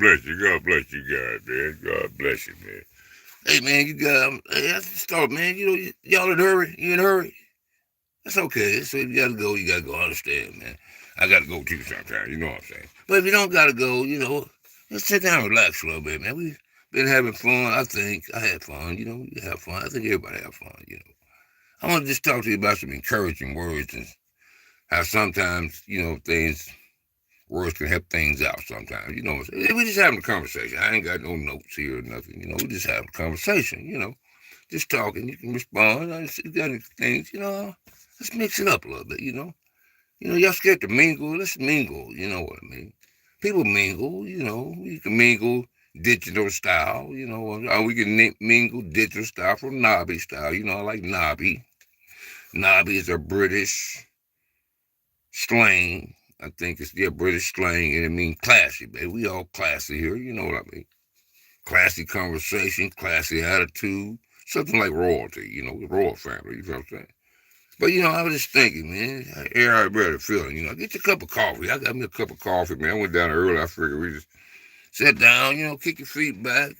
bless you. God bless you guys, man. God bless you, man. Hey, man, you got, hey, that's the start, man. Y'all in a hurry? You in a hurry? That's okay. So you gotta go, you gotta go. I understand, man. I gotta go too sometimes, you know what I'm saying? But if you don't gotta go, just sit down and relax a little bit, man. We've been having fun. I think I had fun, you have fun. I think everybody have fun. I want to just talk to you about some encouraging words and how sometimes, words can help things out sometimes. You know what I'm saying? We just having a conversation. I ain't got no notes here or nothing. We just having a conversation. Just talking. You can respond. You got any things, let's mix it up a little bit. Y'all scared to mingle. Let's mingle. You know what I mean? People mingle. We can mingle digital style. Or we can mingle digital style from Nabi style. I like Nabi. Nabi is a British slang. I think it's British slang, and it means classy, baby. We all classy here. You know what I mean? Classy conversation, classy attitude, something like royalty. The royal family. You know what I'm saying? But I was just thinking, man, everybody better feeling. Get your cup of coffee. I got me a cup of coffee, man. I went down there early. I figured we just sit down, kick your feet back.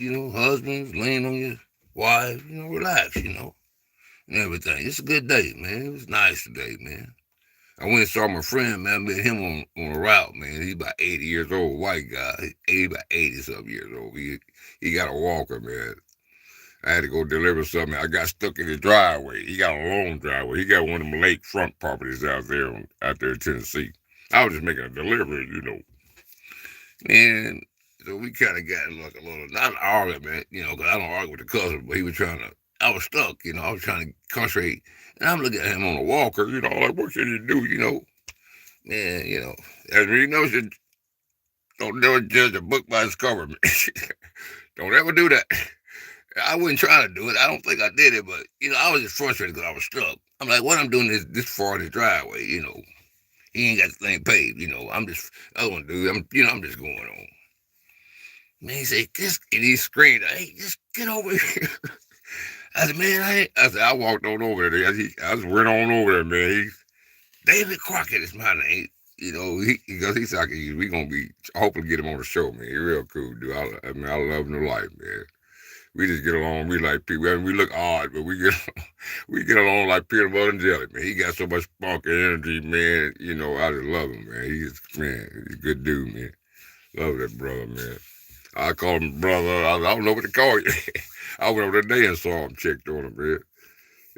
Husbands, lean on your wife, relax, and everything. It's a good day, man. It was nice today, man. I went and saw my friend, man. I met him on a route, man. He's about 80 years old, white guy. About 80-something years old. He got a walker, man. I had to go deliver something. I got stuck in his driveway. He got a long driveway. He got one of them lakefront properties out there in Tennessee. I was just making a delivery. And so we kind of got like a little, not an argument, because I don't argue with the customer, but he was I was stuck, I was trying to concentrate. And I'm looking at him on a walker, like, what should he do, Man, as we know, don't never judge a book by its cover, man. Don't ever do that. I wouldn't try to do it. I don't think I did it, but I was just frustrated because I was stuck. I'm like, what I'm doing is this far in the driveway, He ain't got the thing paved, I don't do. I'm just going on. Man, he said, and he screamed, hey, just get over here. I said, man, I walked on over there. I just went on over there, man. David Crockett is my name. Because he's like, we gonna be hoping to get him on the show, man. He's real cool, dude. I love him to life, man. We just get along. We like people. I mean, we look odd, but we get along like peanut butter and jelly, man. He got so much spunk and energy, man. I just love him, man. He's a good dude, man. Love that brother, man. I call him brother. I don't know what to call you. I went over today and saw him, checked on him, man.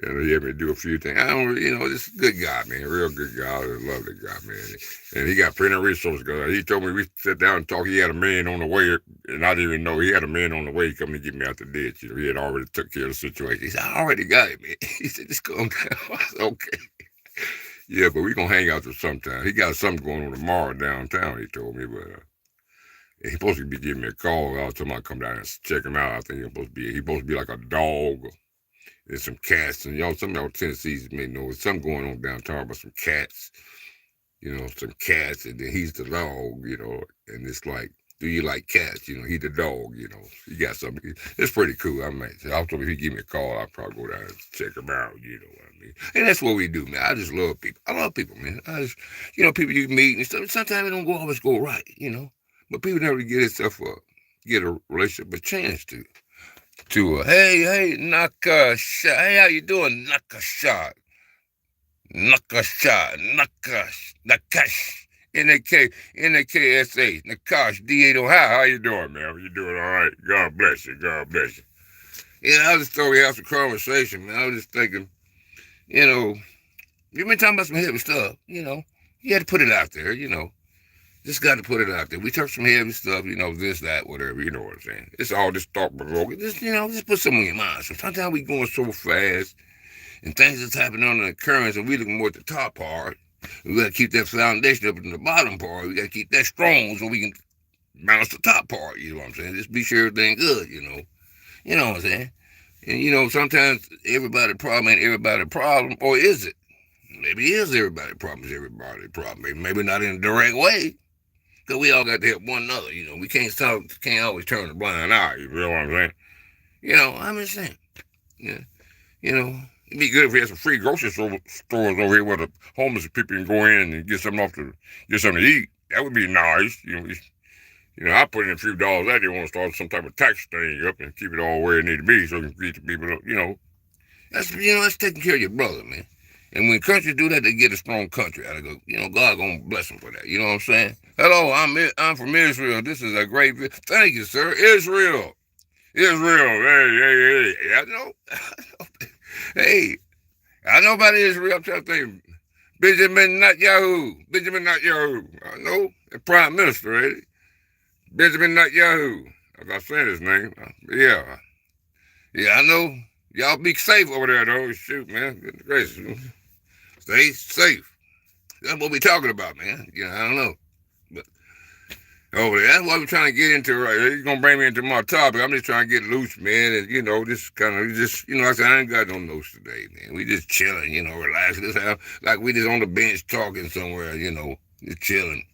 And he had me do a few things. I don't, this is a good guy, man. Real good guy. I just love that guy, man. And he got plenty of resources. He told me we sat down and talked. He had a man on the way, and I didn't even know he had a man on the way coming to get me out the ditch. He had already took care of the situation. He said, I already got it, man. He said, just calm down. I said, okay. Yeah, but we going to hang out there sometime. He got something going on tomorrow downtown, he told me, but he's supposed to be giving me a call. I was telling him I'd come down and check him out. I think he's supposed to be like a dog. There's some cats, and some of y'all Tennessee's may know there's something going on downtown about some cats, some cats, and then he's the dog, and it's like, do you like cats? He's the dog, he got something. It's pretty cool. I told him if he give me a call, I'll probably go down and check him out, you know what I mean? And that's what we do, man. I just love people. I love people, man. People you meet and stuff, sometimes it don't always go right, but people never get a relationship a chance to hey, Nakasha. Hey, how you doing, Nakasha? Nakash. N-A-K-S-A, Nakash, D-A, how you doing, man? You doing all right? God bless you, God bless you. I just thought we had some conversation, man. I was just thinking, you've been talking about some heavy stuff, you had to put it out there, Just got to put it out there. We talk some heavy stuff, this, that, whatever, you know what I'm saying. It's all just thought provoking. Just put something in your mind. So sometimes we going so fast and things that's happening on the occurrence and we looking more at the top part. We got to keep that foundation up in the bottom part. We got to keep that strong so we can balance the top part, you know what I'm saying. Just be sure everything good, You know what I'm saying. And, sometimes everybody's problem ain't everybody's problem, or is it? Maybe it is everybody's problem, Maybe not in a direct way. Because we all got to help one another, We can't always turn a blind eye, you know what I'm saying? I'm just saying. Yeah. It'd be good if we had some free grocery stores over here where the homeless people can go in and get something to eat. That would be nice. I put in a few dollars. I didn't want to start some type of tax thing up and keep it all where it need to be so you can feed the people. That's taking care of your brother, man. And when countries do that, they get a strong country out of it. God gonna bless them for that. You know what I'm saying? Hello, I'm from Israel. This is a great. Thank you, sir. Israel. Israel. Hey. I know. Hey, I know about Israel. I'm trying to think. Benjamin Netanyahu. I know. The prime minister, ain't it? Benjamin Netanyahu. I'm not saying his name. Yeah. Yeah, I know. Y'all be safe over there, though. Shoot, man. Goodness gracious. Stay safe. That's what we talking about, man. I don't know. But over there, that's what we're trying to get into right here. You're going to bring me into my topic. I'm just trying to get loose, man. And, just kind of, I said, I ain't got no notes today, man. We just chilling, relaxing. Like we just on the bench talking somewhere, just chilling.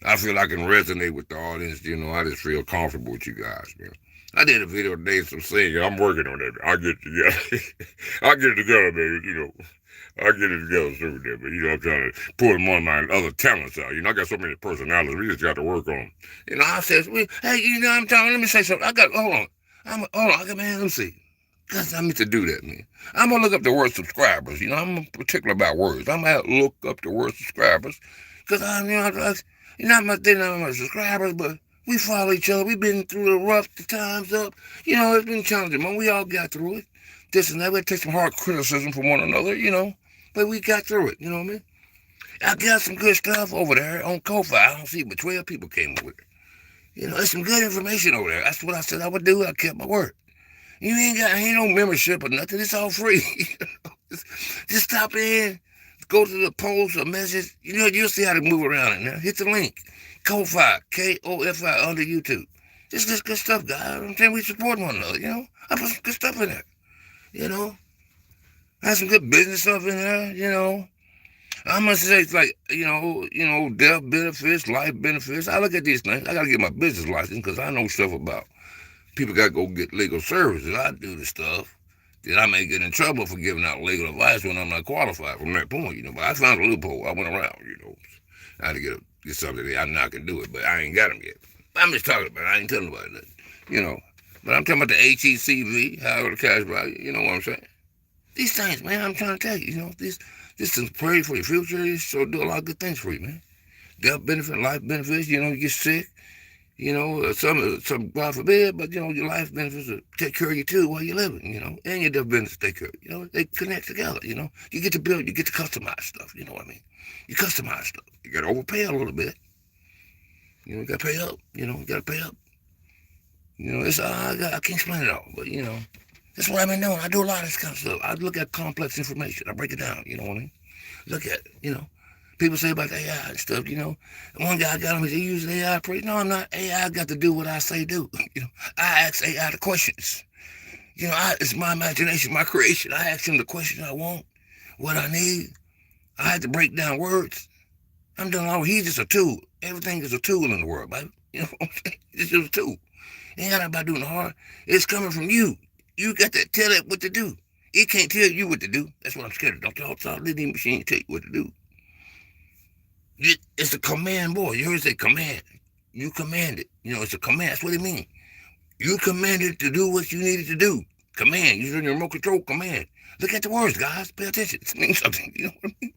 I feel I can resonate with the audience, I just feel comfortable with you guys, man. I did a video today, some singing. I'm working on that. I'll get it together. I'll get it together, baby, I'll get it together soon there, but I'm trying to pull one of my other talents out. I got so many personalities. We just got to work on them. I said, hey, I'm telling. Let me say something. Hold on. Man, let me see. Cause I meant to do that, man. I'm gonna look up the word subscribers. I'm particular about words. I'm gonna look up the word subscribers, cause not much subscribers, but we follow each other. We've been through the rough, the times up. It's been challenging, man. We all got through it. This and that. We take some hard criticism from one another, but we got through it. You know what I mean? I got some good stuff over there on Ko-Fi. I don't see, but 12 people came over there. There's some good information over there. That's what I said I would do. I kept my word. Ain't no membership or nothing. It's all free. Just stop in, go to the post or message. You'll see how to move around in there. Hit the link. Ko-Fi, Kofi under YouTube. Just good stuff, guys. I'm saying we support one another, I put some good stuff in there, I have some good business stuff in there, I must say it's like, death benefits, life benefits. I look at these things. I got to get my business license because I know stuff about people got to go get legal services. I do the stuff that I may get in trouble for giving out legal advice when I'm not qualified from that point, But I found a loophole. I went around, I had to get something that I know I can do it, but I ain't got them yet. I'm just talking about it. I ain't telling nobody nothing, But I'm talking about the HECV, however the cash value, you know what I'm saying? These things, man, I'm trying to tell you, this is pray for your future. So do a lot of good things for you, man. Death benefit, life benefits, you get sick, some God forbid, but your life benefits will take care of you too while you're living, and your death benefits take care of you. They connect together, You get to build, you get to customize stuff, you know what I mean? You customize stuff. You gotta overpay a little bit. You gotta pay up, you gotta pay up. It's I can't explain it all, but that's what I've been doing. I do a lot of this kind of stuff. I look at complex information. I break it down, you know what I mean? Look at it, People say about AI and stuff, One guy got him, he said, you use AI? No, I'm not. AI got to do what I say do. I ask AI the questions. It's my imagination, my creation. I ask him the questions I want, what I need. I had to break down words. I'm doing all, he's just a tool. Everything is a tool in the world, baby. You know what I'm saying? It's just a tool. It ain't got nothing about doing hard. It's coming from you. You got to tell it what to do. It can't tell you what to do. That's what I'm scared of. Don't y'all let the machine tell you what to do. It's a command, boy. You heard it say command. You command it. It's a command. That's what it means. You commanded to do what you needed to do. Command. Using your remote control command. Look at the words, guys. Pay attention. It means something. You know what I mean?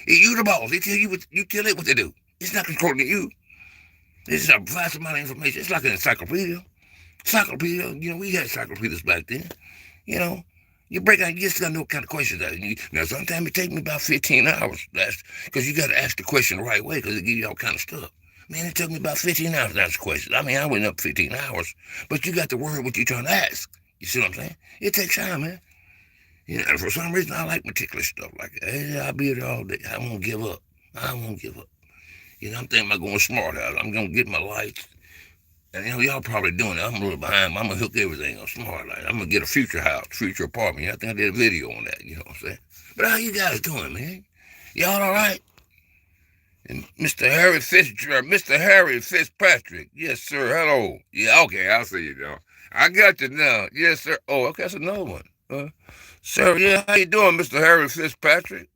You the boss. They tell you what you tell it what to do. It's not controlling you. This is a vast amount of information. It's like an encyclopedia. We had encyclopedias back then. You break out, you just got to know what kind of questions that. Now, sometimes it takes me about 15 hours. That's because you got to ask the question the right way because it gives you all kind of stuff. Man, it took me about 15 hours to ask the question. I mean, I went up 15 hours, but you got the word what you're trying to ask. You see what I'm saying? It takes time, man. And for some reason, I like meticulous stuff like that. Hey, I'll be there all day. I won't give up. I'm thinking about going smart out. I'm going to get my lights. And y'all probably doing it. I'm a little behind. I'm going to hook everything on smart light. I'm going to get a future house, future apartment. I think I did a video on that, you know what I'm saying? But how you guys doing, man? Y'all all right? And Mr. Harry Fitzpatrick. Yes, sir. Hello. Yeah, okay. I see you, John. I got you now. Yes, sir. Oh, okay. That's another one. Sir, yeah, how you doing, Mr. Harry Fitzpatrick?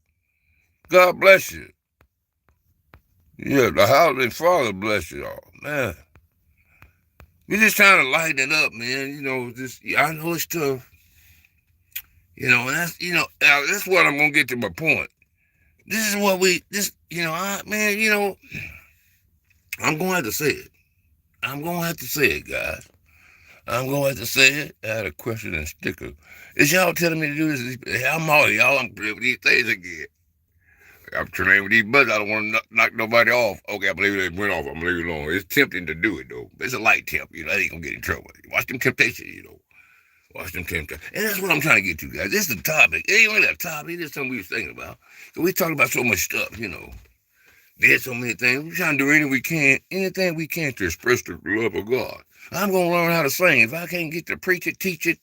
God bless you. Yeah, the Howling Father bless you all. Man. We're just trying to lighten it up, man. Just I know it's tough. And that's what I'm gonna get to my point. This is what we this man, I'm gonna have to say it. I'm gonna have to say it, guys. I'm gonna have to say it. I had a question and sticker. Is y'all telling me to do this? I'm all y'all. I'm playing with these things again. I'm trying with these buttons. I don't want to knock nobody off. Okay, I believe it went off. I'm gonna leave it alone. It's tempting to do it though. It's a light temp. That ain't gonna get in trouble. Watch them temptations. Watch them temptations. And that's what I'm trying to get to, guys. This is the topic. It ain't really a topic. It's something we was thinking about. So we talk about so much stuff. There's so many things. We're trying to do anything we can to express the love of God. I'm gonna learn how to sing. If I can't get to preach it, teach it,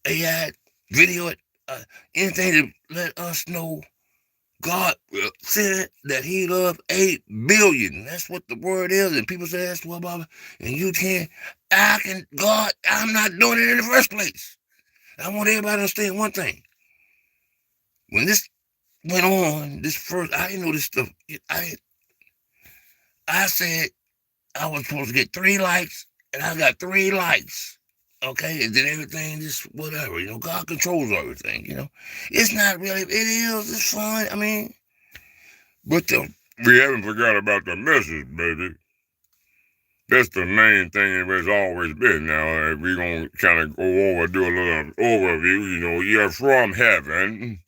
AI, video it, anything to let us know God said that He loved 8 billion. That's what the word is. And people say that's what, Baba. And you can't. God, I'm not doing it in the first place. I want everybody to understand one thing. When this went on, I didn't know this stuff. I said I was supposed to get 3 likes, and I got 3 likes. Okay, and then everything just whatever, God controls everything, It's not really, it is, it's fun, but we haven't forgot about the message, baby. That's the main thing that's always been. Now, we're going to kind of go over, do a little overview, you're from heaven,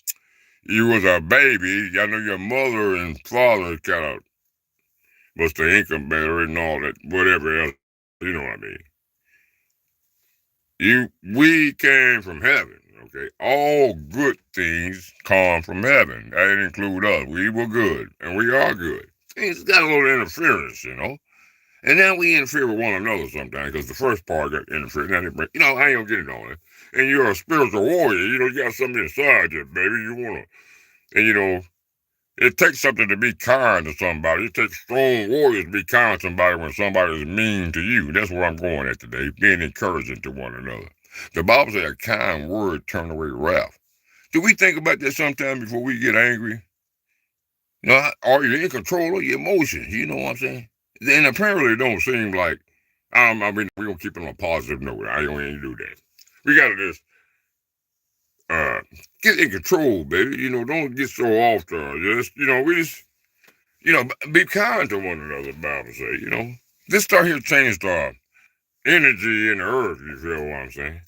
you was a baby, I know your mother and father kind of was the income better and all that, whatever else, you know what I mean. We came from heaven, okay? All good things come from heaven. That didn't include us. We were good, and we are good. Things got a little interference, And now we interfere with one another sometimes, because the first part got interfered. Now I ain't gonna get it on it. And you're a spiritual warrior, you got something inside you, baby. You wanna, and it takes something to be kind to somebody. It takes strong warriors to be kind to somebody when somebody is mean to you. That's where I'm going at today, being encouraging to one another. The Bible says a kind word turn away wrath. Do we think about that sometime before we get angry? Are you in control of your emotions? You know what I'm saying? And apparently it don't seem like, we're going to keep it on a positive note. I don't even do that. We got to just get in control, baby. Don't get so off to be kind to one another, the Bible say, This start here change the energy in the earth, you feel what I'm saying?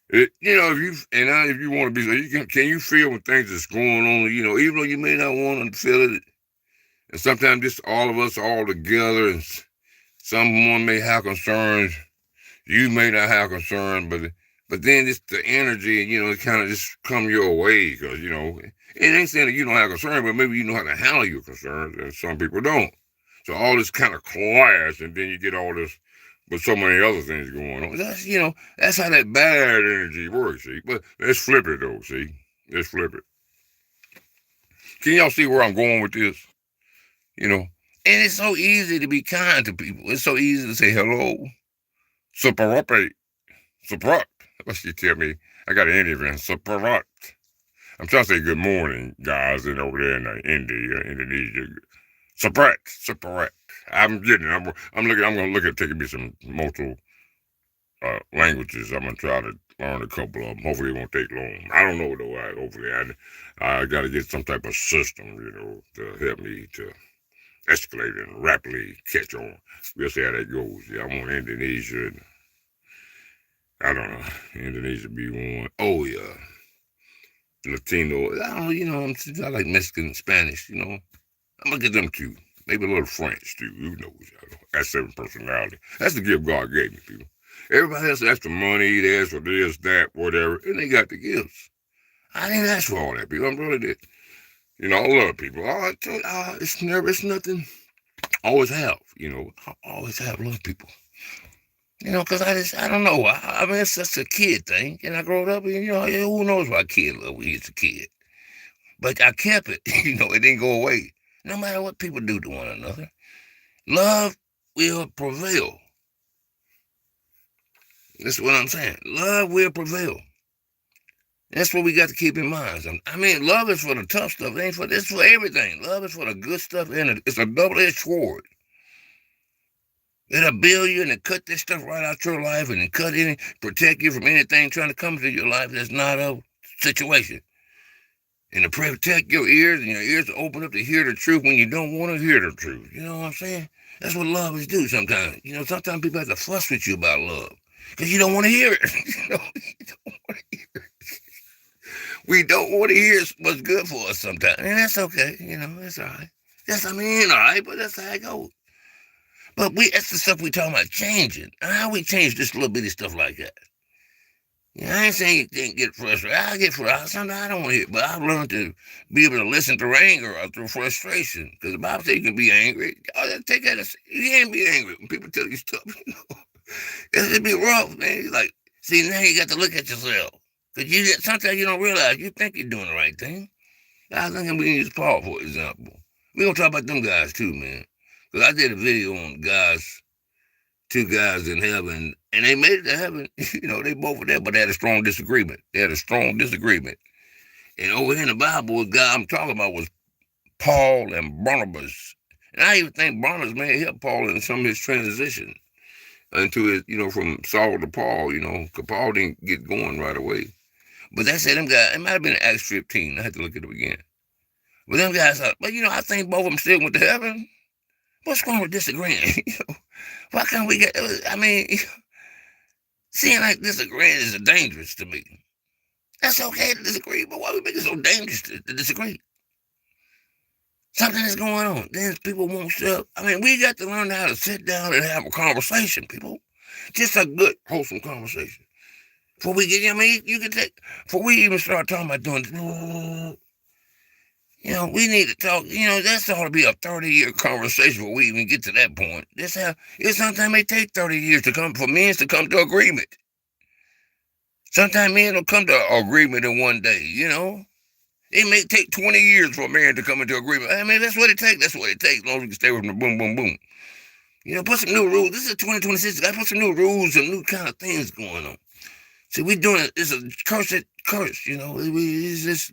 If you want to be, can you feel when things is going on, even though you may not want to feel it, and sometimes just all of us all together, and someone may have concerns, you may not have concerns, but then just the energy, it kind of just come your way, because, it ain't saying that you don't have concerns, but maybe you know how to handle your concerns, and some people don't. So all this kind of clash, and then you get all this, with so many other things going on. That's how that bad energy works, see? But let's flip it, though, see? Let's flip it. Can y'all see where I'm going with this? And it's so easy to be kind to people. It's so easy to say hello. Superape. Suprat. What she tell me? I got an Indian. Suprat. I'm trying to say good morning, guys, and over there in Indonesia. Suprat. Suprat. I'm getting it. I'm gonna look at taking me some multiple languages. I'm gonna try to learn a couple of them. Hopefully, it won't take long. I don't know though. Hopefully, I got to get some type of system, to help me to escalate and rapidly catch on. We'll see how that goes. Yeah, I'm on Indonesia. And I don't know. Indonesia be one. Oh yeah, Latino. I don't know. I like Mexican, Spanish. I'm gonna get them too. Maybe a little French too. Who knows? That's 7 personality. That's the gift God gave me, people. Everybody else asked for money, they asked for this, that, whatever, and they got the gifts. I didn't ask for all that, people. I really did. I love people. It's nothing. I always have, I always have love people. Because I don't know. It's just a kid thing. And I grew up, and, who knows why a kid love when he's a kid. But I kept it, it didn't go away. No matter what people do to one another, love will prevail. That's what I'm saying. Love will prevail. That's what we got to keep in mind. Love is for the tough stuff. It's for everything. Love is for the good stuff, and it's a double-edged sword. It'll build you and cut this stuff right out your life and protect you from anything trying to come into your life that's not a situation. And to protect your ears and your ears to open up to hear the truth when you don't want to hear the truth. You know what I'm saying? That's what lovers do sometimes. Sometimes people have to fuss with you about love because you don't want to hear it. You don't want to hear it. We don't want to hear what's good for us sometimes. And that's okay. That's all right. All right, but that's how it goes. But that's the stuff we talking about changing. How we change this little bitty stuff like that. I ain't saying you can't get frustrated. I get frustrated. Sometimes I don't want to hear it, but I've learned to be able to listen through anger or through frustration. Because the Bible says you can be angry. Take that you can't be angry when people tell you stuff. It'd be rough, man. You're like, see, now you got to look at yourself. Because sometimes you don't realize you think you're doing the right thing. I think we can use Paul, for example. We're going to talk about them guys, too, man. Because I did a video on two guys in heaven, and they made it to heaven. They both were there, but they had a strong disagreement. And over here in the Bible, the guy I'm talking about was Paul and Barnabas. And I even think Barnabas may have helped Paul in some of his transition into his, from Saul to Paul, because Paul didn't get going right away. But they said them guys, it might have been in Acts 15. I had to look it up again. But them guys thought, but I think both of them still went to heaven. What's wrong with disagreeing? Why can't we seeing like disagreeing is dangerous to me. That's okay to disagree, but why we make it so dangerous to disagree? Something is going on. Then people won't shut up. We got to learn how to sit down and have a conversation, people. Just a good, wholesome conversation. Before we get, before we even start talking about doing, we need to talk, that's ought to be a 30-year conversation before we even get to that point. It sometimes may take 30 years for men to come to agreement. Sometimes men don't come to agreement in one day, It may take 20 years for a man to come into agreement. That's what it takes. As long as we can stay with the boom, boom, boom. Put some new rules. This is 2026. Got to put some new rules and new kind of things going on. See, we doing it. It's a curse. It's just,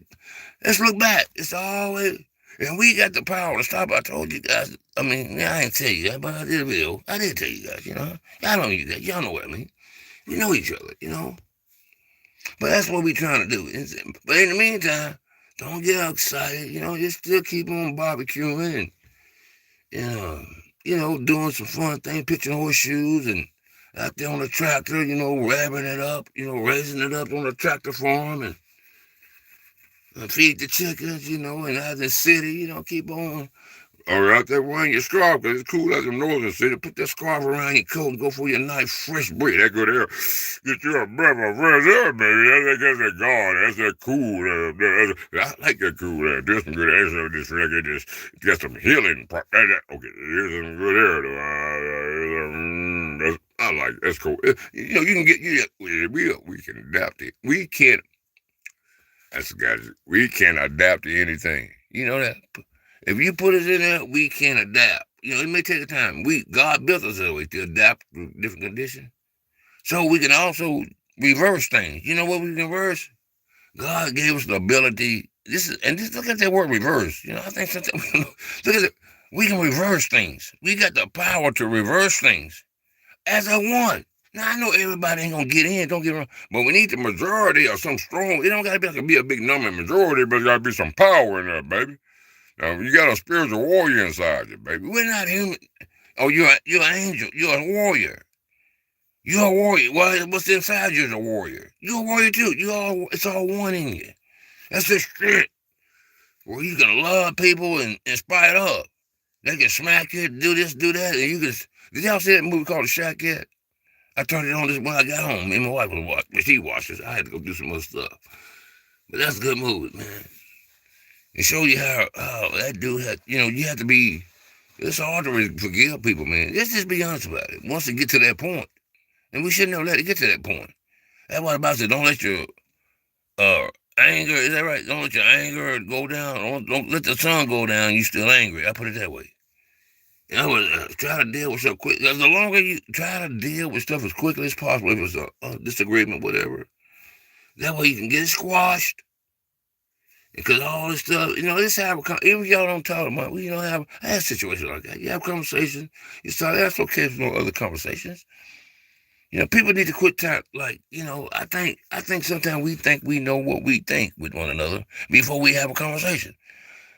let's look back. It's always, and we got the power to stop. I told you guys. I ain't tell you that, but I did a video. I did tell you guys, Y'all know you guys. Y'all know what I mean. We know each other, But that's what we trying to do. But in the meantime, don't get excited. Just still keep on barbecuing and, doing some fun things, pitching horseshoes and out there on the tractor, revving it up, raising it up on the tractor farm and feed the chickens, and out in the city, keep on. Or out there wearing your scarf, because it's cool out in the northern city. Put that scarf around your coat and go for your nice fresh breath. That good air. Get you a breath of fresh air, baby. That's that God. That's that cool air. I like that cool air. There's some good air. Just got some healing. Okay, there's some good air, though. I like it. That's cool. You can get, we can adapt it. We can adapt to anything. You know that? If you put us in there, we can adapt. It may take a time. God built us that way to adapt to different conditions. So we can also reverse things. You know what we can reverse? God gave us the ability. Look at that word reverse. I think sometimes look at it. We can reverse things. We got the power to reverse things as a one. Now I know everybody ain't gonna get in. Don't get wrong, but we need the majority or some strong. It don't gotta be a big number in majority, but there gotta be some power in there, baby. You got a spiritual warrior inside you, baby. We're not human. Oh, you're an angel. You're a warrior. You're a warrior. Well, what's inside you is a warrior. You're a warrior too. It's all one in you. That's the shit. Where you can love people and in spite of. They can smack you, do this, do that, and you can. Did y'all see that movie called The Shack yet? I turned it on when I got home. Me and my wife was watching. But she watched it. I had to go do some other stuff. But that's a good movie, man. It shows you how that dude had, you have to be, it's hard to forgive people, man. Let's just be honest about it. Once it get to that point, and we shouldn't have let it get to that point. That's what the Bible said, don't let your anger, is that right? Don't let your anger go down. Don't let the sun go down, you still angry. I put it that way. And I would try to deal with stuff quick. The longer you try to deal with stuff as quickly as possible, if it's a disagreement, whatever, that way you can get it squashed. Because all this stuff, this have even if y'all don't talk about, I have situations like that. You have conversations, you start that's okay for no other conversations. People need to quit like, I think sometimes we think we know what we think with one another before we have a conversation.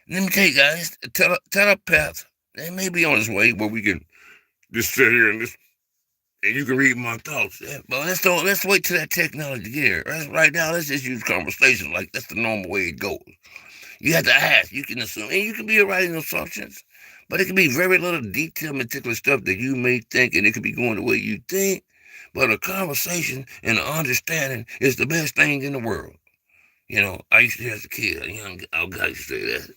Let me tell you guys, telepath, they may be on its way where we can just sit here and you can read my thoughts. Yeah, but let's wait till that technology get here. Right now, let's just use conversation like that's the normal way it goes. You have to ask. You can assume, and you can be writing assumptions, but it can be very little detailed, meticulous stuff that you may think, and it could be going the way you think. But a conversation and an understanding is the best thing in the world. I used to, as a kid, a young guy used to say that.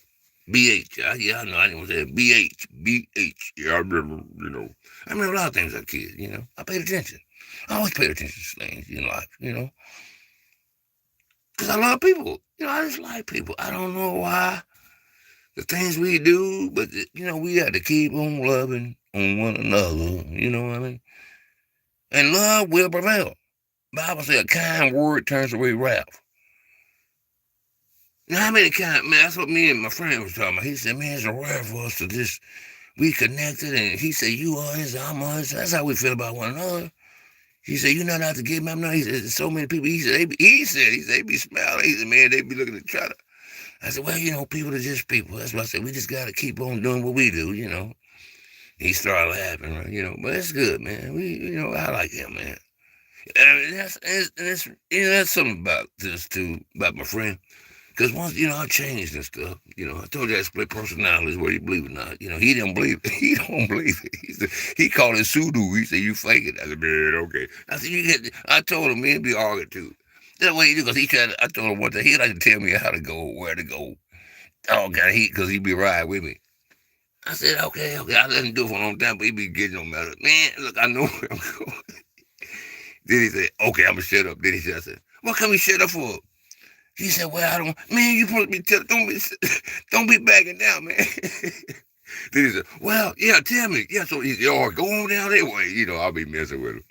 BH. Yeah, I know. I didn't want to say it. BH. BH. Yeah, I remember, I remember a lot of things as a kid, I paid attention. I always paid attention to things in life, because I love people. I just like people. I don't know why the things we do, but, we got to keep on loving on one another. You know what I mean? And love will prevail. Bible says a kind word turns away wrath. Now, how many man, that's what me and my friend was talking about. He said, man, it's rare for us to just, we connected, and he said, you are his, I'm his. That's how we feel about one another. He said, you're not out to get me. I'm not. He said, so many people. He said, they be smiling. He said, man, they be looking at each other. I said, well, people are just people. That's why I said, we just got to keep on doing what we do, He started laughing, right, but it's good, man. I like him, man. And that's something about this, too, about my friend. Because once, I changed and stuff. I told you I split personalities, whether you believe it or not. He didn't believe it. He don't believe it. He called it pseudo. He said, you fake it. I said, man, okay. I said, I told him, man, be arguing too. That's what he do, because I told him one thing. He like to tell me how to go, where to go. Oh, God, because he be riding with me. I said, okay. I let him do it for a long time, but he be getting on matter. Man, look, I know where I'm going. Then he said, okay, I'm going to shut up. Then he said, I said, what can we shut up for? He said, well, I don't, man, you supposed to be don't be backing down, man. Then he said, well, yeah, tell me. Yeah, so he said, oh, go on down that way. I'll be messing with him.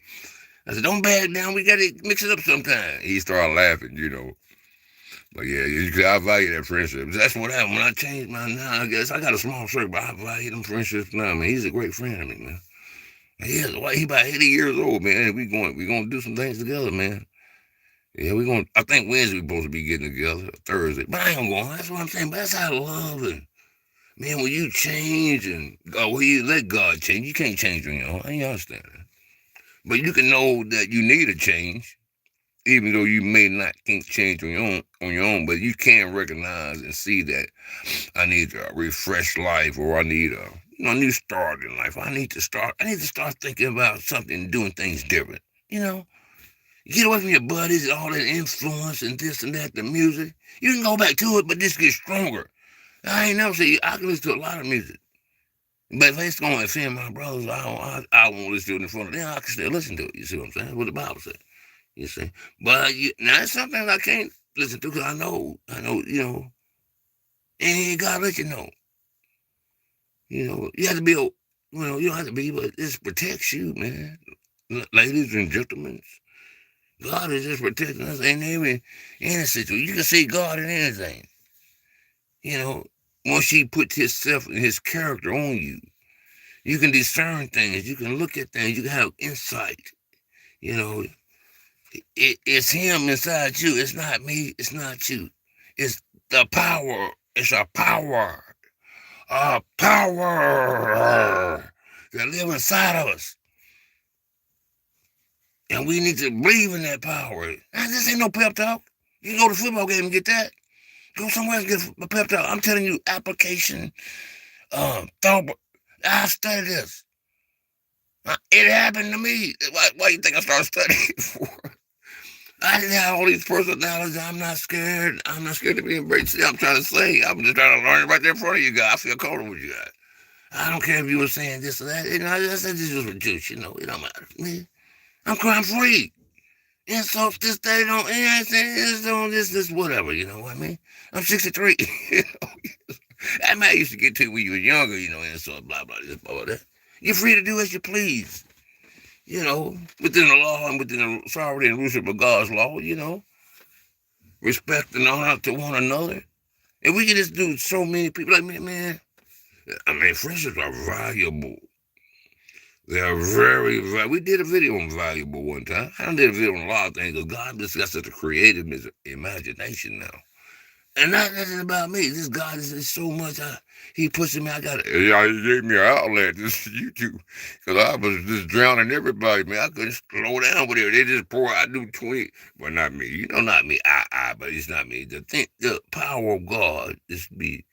I said, don't back down. We got to mix it up sometime. He started laughing, But yeah, I value that friendship. That's what happened when I changed my now. I guess I got a small circle, but I value them friendships now, man. He's a great friend of me, man. He about 80 years old, man. We gonna do some things together, man. Yeah, I think Wednesday we're supposed to be getting together, Thursday. But I ain't going. That's what I'm saying. But that's how love and, man, when you change and, when you let God change, you can't change on your own. I understand that. But you can know that you need a change, even though you may not can't change on your own, but you can recognize and see that I need a refreshed life, or I need a new start in life. I need to start thinking about something, doing things different. Get away from your buddies and all that influence and this and that, the music. You can go back to it, but just get stronger. I ain't never say I can listen to a lot of music. But if it's going to offend my brothers, I won't listen to it in front of them. I can still listen to it. You see what I'm saying? What the Bible says. You see? But now it's something I can't listen to because I know, and God let you know. You have to be, you don't have to be, but this protects you, man. Ladies and gentlemen. God is just protecting us in every situation. You can see God in anything. Once He puts Himself and His character on you, you can discern things. You can look at things. You can have insight. It's Him inside you. It's not me. It's not you. It's the power. It's a power. A power that lives inside of us. And we need to believe in that power. Now, this ain't no pep talk. You can go to a football game and get that. Go somewhere and get a pep talk. I'm telling you, application, thought. I studied this. It happened to me. Why you think I started studying it for? I didn't have all these personalities. I'm not scared. I'm not scared to be embraced. See, I'm trying to say, I'm just trying to learn right there in front of you guys. I feel comfortable with you guys. I don't care if you were saying this or that. I said this was a juice, it don't matter to me. I'm crime free. And so this day this whatever, you know what I mean? I'm 63. That man used to get to when you were younger, and so blah blah this blah that. You're free to do as you please. Within the law and within the sovereignty and rulership of God's law, respect and honor to one another. And we can just do so many people like man. I mean, friendships are valuable. They are very valuable. We did a video on valuable one time. I did a video on a lot of things because God just got such a creative imagination now. And not nothing about me. This God is so much. He pushes me. I got it. Yeah, he gave me an outlet. This YouTube, because I was just drowning everybody. Man, I couldn't slow down with it. They just pour. I do 20, but not me. You know, not me. But it's not me. The power of God just be.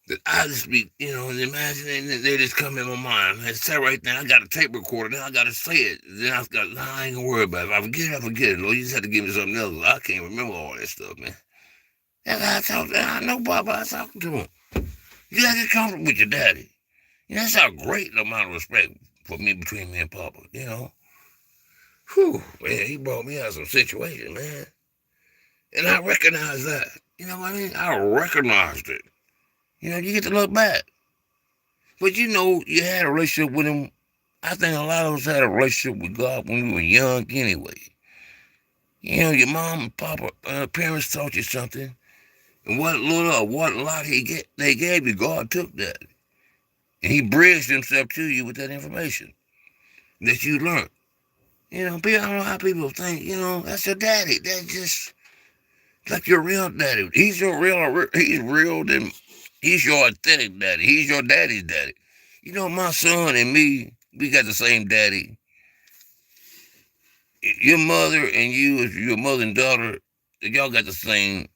That I just be, imagining that they just come in my mind. Man, say right now, I got a tape recorder. Now I got to say it. Then I ain't gonna worry about it. If I forget it, I forget it. Lord, you just have to give me something else. I can't remember all that stuff, man. I know Baba, I was talking to him. You gotta get comfortable with your daddy. That's a great amount of respect for me between me and Papa, Whew, man, he brought me out of some situation, man. And I recognize that. You know what I mean? I recognized it. You get to look back. But you had a relationship with him. I think a lot of us had a relationship with God when we were young anyway. Your mom and papa, parents taught you something. And what little or what lot they gave you, God took that. And he bridged himself to you with that information that you learned. People, I don't know how people think, that's your daddy. That's just like your real daddy. He's your he's your authentic daddy. He's your daddy's daddy. My son and me, we got the same daddy. Your mother and you, your mother and daughter, y'all got the same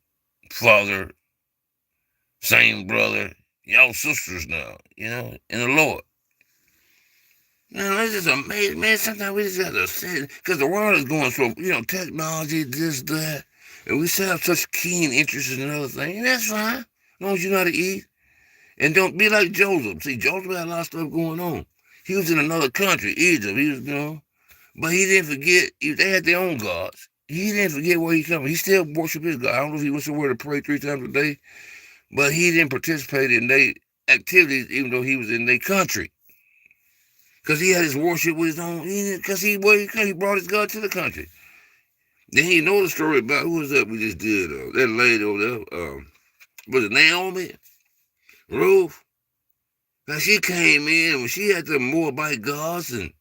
father, same brother. Y'all sisters now, in the Lord. It's just amazing, man. Sometimes we just got to sit, because the world is going so, technology, this, that, and we still have such keen interest in another thing, and that's fine, as long as you know how to eat. And don't be like Joseph. See, Joseph had a lot of stuff going on. He was in another country, Egypt. He was, but he didn't forget, they had their own gods. He didn't forget where he come from. He still worshiped his God. I don't know if he went somewhere to pray 3 times a day, but he didn't participate in their activities, even though he was in their country. Because he had his worship with his own, because he brought his God to the country. Then he know the story about, who was that we just did? That lady over there, was it Naomi? Ruth? Now she came in, when she had the Moabite gods, and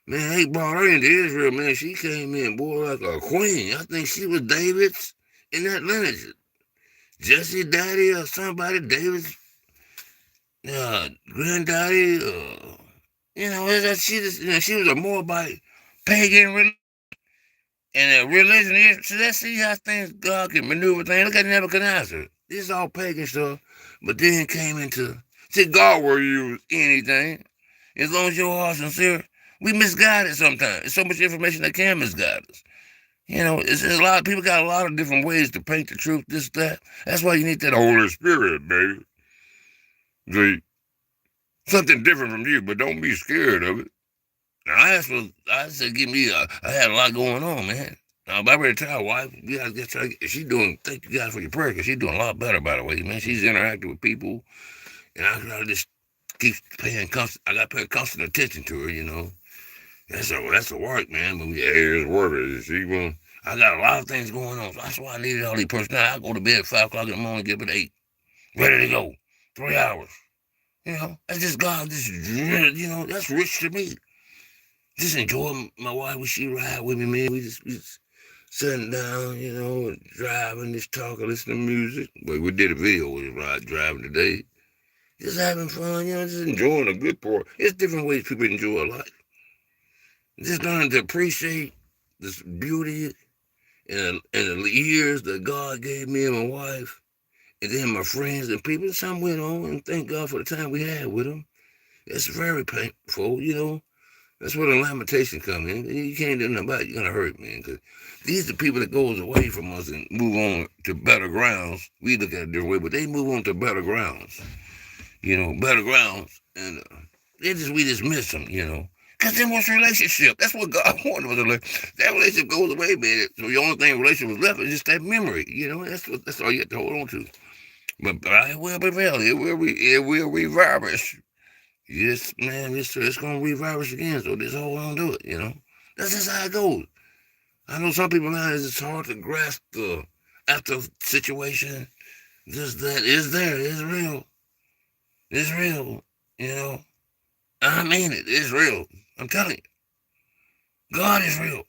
man, they brought her into Israel, man. She came in, boy, like a queen. I think she was David's in that lineage. Jesse daddy or somebody, David's granddaddy, she was a Moabite pagan religion. And religion is, so let's see how things God can maneuver things. Look at Nebuchadnezzar. This is all pagan stuff. But then came into, see, God will use anything. As long as your heart's sincere. We misguided sometimes. There's so much information that can misguide us. It's a lot of people got a lot of different ways to paint the truth, this, that. That's why you need that Holy Spirit, baby. See, something different from you, but don't be scared of it. Now, I said, I had a lot going on, man. Now, I ready to tell my wife, you guys get try. Thank you guys for your prayer, because she's doing a lot better, by the way, man. She's interacting with people, and I gotta just keep paying constant attention to her, That's a work, man. But it's work. I got a lot of things going on, so that's why I needed all these personalities. I go to bed at 5 o'clock in the morning, get up at 8, ready to go, 3 hours. That's just God. That's rich to me. Just enjoy my wife when she ride with me, man. We just sitting down, driving, just talking, listening to music. But we did a video with driving today. Just having fun, just enjoying a good part. It's different ways people enjoy life. Just learning to appreciate this beauty and the years that God gave me and my wife, and then my friends and people. Some went on, and thank God for the time we had with them. It's very painful, That's where the lamentation comes in. You can't do nothing about it. You're going to hurt, man. Because these are the people that goes away from us and move on to better grounds. We look at it a different way, but they move on to better grounds. Better grounds. And we just miss them, Because then what's relationship? That's what God wanted. That relationship goes away, man. So the only thing relationship was left is just that memory, That's all you have to hold on to. But it will prevail. It will revive us. Yes, man, it's going to revive us again, so just hold on to it, That's just how it goes. I know some people now, it's hard to grasp the after situation, Just that is there. It's real. It's real. You know. I mean it. It's real. I'm telling you. God is real.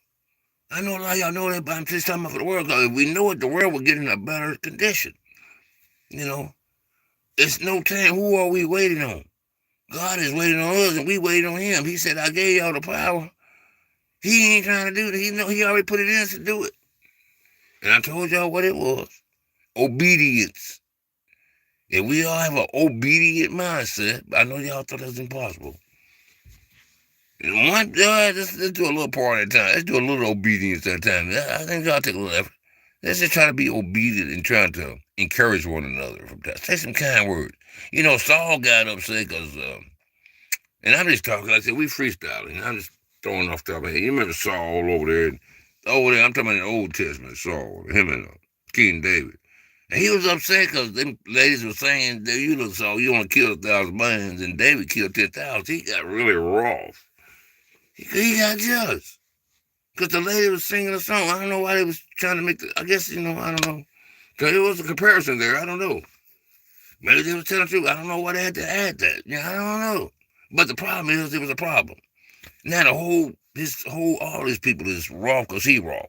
I know a lot of y'all know that, but I'm just talking about for the world. If we know it, the world will get in a better condition. You know. It's no time. Who are we waiting on? God is waiting on us, and we wait on Him. He said, "I gave y'all the power." He ain't trying to do it. He know He already put it in us to do it. And I told y'all what it was: obedience. If we all have an obedient mindset, I know y'all thought that was impossible. Let's do a little part at a time. Let's do a little obedience at a time. I think y'all take a little effort. Let's just try to be obedient and trying to encourage one another from time. Say some kind words. You know, Saul got upset because, and I'm just talking, like I said, we freestyling. I'm just throwing off the top of my head. You remember Saul over there, I'm talking about the Old Testament, Saul, him and King David. And he was upset because them ladies were saying, you look Saul, you want to kill 1,000 man, and David killed 10,000. He got really rough. He got jealous. Because the lady was singing a song. I don't know why they was trying to make I guess, I don't know. Because there was a comparison there. I don't know. Maybe they was telling the truth. I don't know why they had to add that. I don't know. But the problem is, it was a problem. Now all these people is raw because he raw.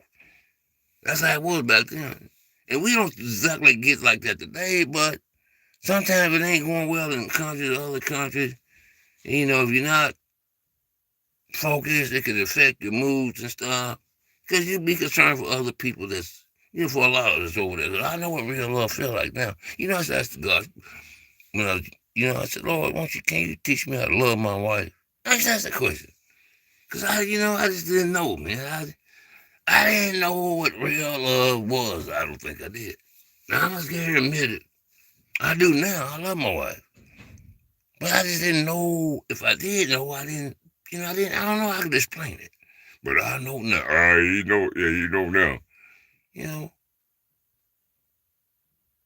That's how it was back then. And we don't exactly get like that today, but sometimes it ain't going well in countries or other countries. If you're not focused, it could affect your moods and stuff. Because you be concerned for other people that's, for a lot of us over there. I know what real love feel like now. I asked God, I said, Lord, can you teach me how to love my wife? I just asked that question. Because I just didn't know, man. I didn't know what real love was. I don't think I did. Now, I'm just going to admit it. I do now. I love my wife. But I just didn't know. If I did know, I don't know how I could explain it. But I know now. You know now.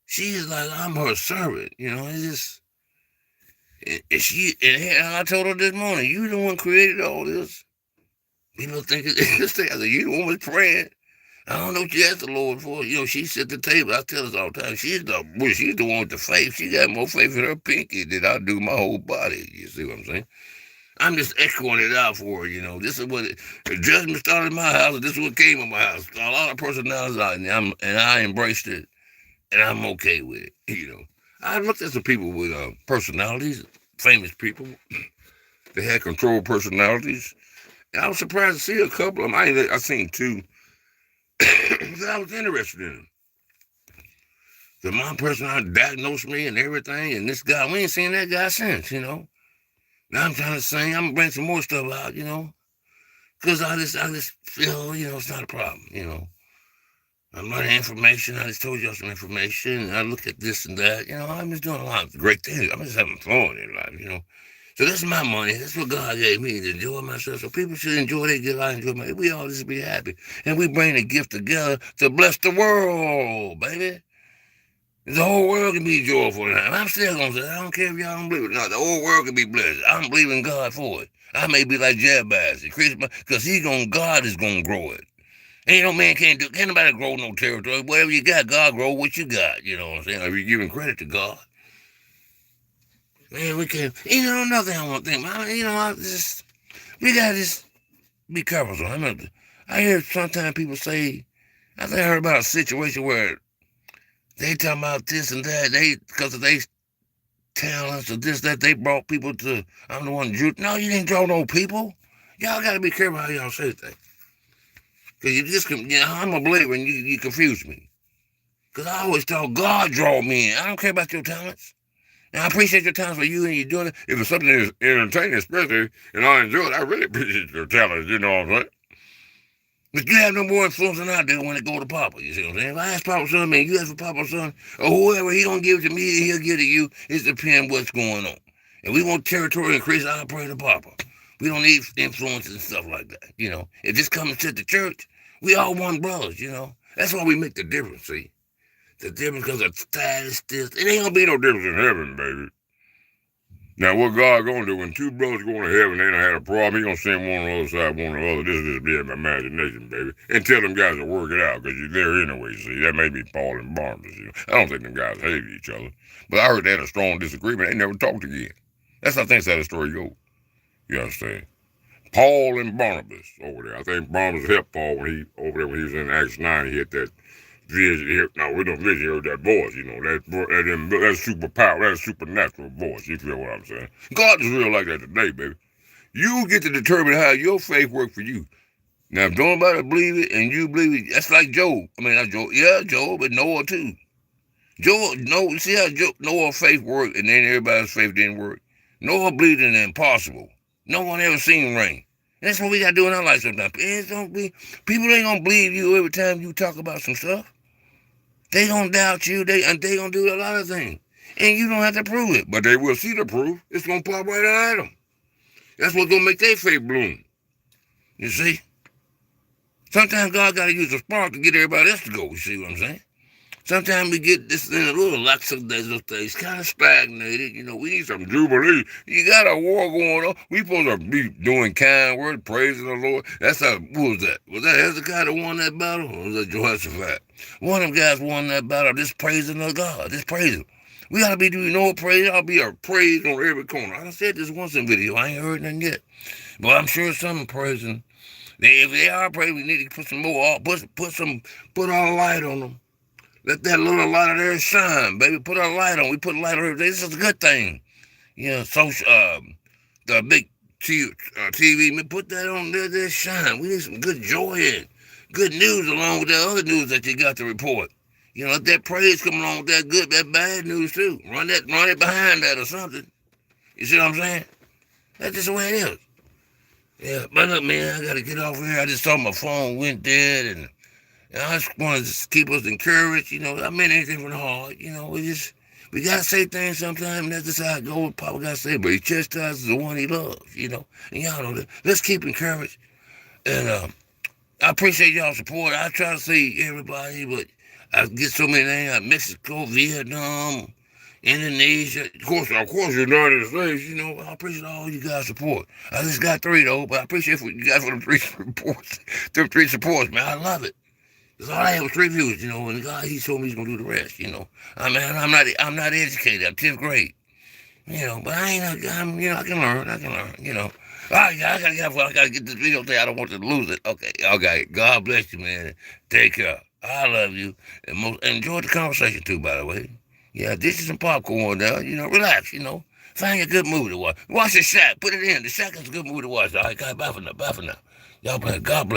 She is like, I'm her servant. It's just, and I told her this morning, you the one created all this. People think it's you the one was praying. I don't know what you asked the Lord for. She sit at the table. I tell us all the time. She's the one with the faith. She got more faith in her pinky than I do my whole body. You see what I'm saying? I'm just echoing it out for her. This is what the judgment started in my house. And this is what came in my house. A lot of personalities out, and I embraced it, and I'm okay with it. I looked at some people with personalities, famous people. They had controlled personalities. And I was surprised to see a couple of them. I seen two. I was interested in them. The one person diagnosed me and everything, and this guy, we ain't seen that guy since. Now I'm trying to sing. I'm gonna bring some more stuff out, because I just feel, it's not a problem. I'm learning information. I just told y'all some information, and I look at this and that. I'm just doing a lot of great things. I'm just having fun in life. So this is my money. That's what God gave me to enjoy myself. So people should enjoy their gift. I enjoy my. We all just be happy, and we bring the gift together to bless the world, baby. The whole world can be joyful now. I'm still gonna say, I don't care if y'all don't believe it. No, the whole world can be blessed. I'm believing God for it. I may be like Jabez, because God is gonna grow it. Ain't no man can't nobody grow no territory. Whatever you got, God grow what you got. You know what I'm saying? If you're giving credit to God. Man, we can't. Nothing I want to think. We gotta just be careful. So I hear sometimes people say, I think I heard about a situation where they talking about this and that. Because of they talents or this, that, they brought people to, I'm the one Jew. No, you didn't draw no people. Y'all got to be careful how y'all say things. Because you just, I'm a believer and you confuse me. Because I always thought God draw me in. I don't care about your talents. And I appreciate your talents for you and you doing it. If it's something that's entertaining, especially, and I enjoy it, I really appreciate your talents, you know what I'm saying? But you have no more influence than I do when it go to Papa, you see what I'm saying? If I ask Papa son, man, you ask for Papa son, or whoever, he don't give it to me, he'll give it to you. It depends what's going on. If we want territory increase, I'll pray to Papa. We don't need influence and stuff like that, If this comes to the church, we all one brothers, That's why we make the difference, see? The difference because of status, this. It ain't gonna be no difference in heaven, baby. Now, what God gonna do when two brothers going to heaven, they done had a problem, he gonna send one on the other side, one on the other. This is just being my imagination, baby. And tell them guys to work it out, because you're there anyway, see. That may be Paul and Barnabas, you know. I don't think them guys hated each other. But I heard they had a strong disagreement. They never talked again. That's how I think how the story goes. You understand? Paul and Barnabas over there. I think Barnabas helped Paul when he was in Acts 9. He had that vision. No, we don't vision. He heard that voice. You know that superpower, that supernatural voice. You feel what I'm saying? God is real like that today, baby. You get to determine how your faith works for you. Now, if nobody believe it and you believe it, that's like Job. I mean, not Job. Yeah, Job, but Noah too. See how Noah's faith worked, and then everybody's faith didn't work. Noah believed in the impossible. No one ever seen rain. That's what we got to do in our life sometimes. People ain't gonna believe you every time you talk about some stuff. They gonna doubt you. They gonna do a lot of things, and you don't have to prove it, but they will see the proof. It's gonna pop right out at them. That's what's gonna make their faith bloom. You see? Sometimes God got to use a spark to get everybody else to go. You see what I'm saying? Sometimes we get this in a little lackadaisical kind of stagnated. You know, we need some jubilee. You got a war going on. We supposed to be doing kind words, praising the Lord. That's how, who was that? Was that Hezekiah that won that battle? Or was that Jehoshaphat? One of them guys won that battle just praising the God, just praising. We got to be doing no praise. I'll be a praise on every corner. I said this once in video. I ain't heard nothing yet. But I'm sure some praising. If they are praising, we need to put some more, put our light on them. Let that little light of theirs shine, baby. Put a light on. We put a light on everything. This is a good thing. You know, the big TV, put that on there, shine. We need some good joy in. Good news along with that other news that you got to report. You know, let that praise come along with that bad news too. Run it behind that or something. You see what I'm saying? That's just the way it is. Yeah, but look, man, I got to get off here. I just saw my phone went dead, and I just want to keep us encouraged. You know, I meant anything from the heart. You know, we got to say things sometimes, and that's just how it goes. Papa got to say, but he chastises the one he loves, you know. And y'all know that. Let's keep encouraged. And I appreciate y'all's support. I try to see everybody, but I get so many things. Mexico, Vietnam, Indonesia, of course, United States. You know, I appreciate all you guys' support. I just got 3 though, but I appreciate you guys for the 3 reports, the 3 supports, man. I love it. Cause all I had was 3 views, you know, and God, He told me He's gonna do the rest, you know. I'm not educated. I'm 10th grade, you know, but you know, I can learn, you know. All right, I gotta get off. I gotta get this video thing. I don't want to lose it. Okay. God bless you, man. Take care. I love you, and enjoy the conversation too. By the way. Yeah, dish some popcorn down, you know, relax, you know. Find a good movie to watch. Watch The Shack, put it in. The Shack is a good movie to watch. All right, guys, bye for now. Y'all play. God bless.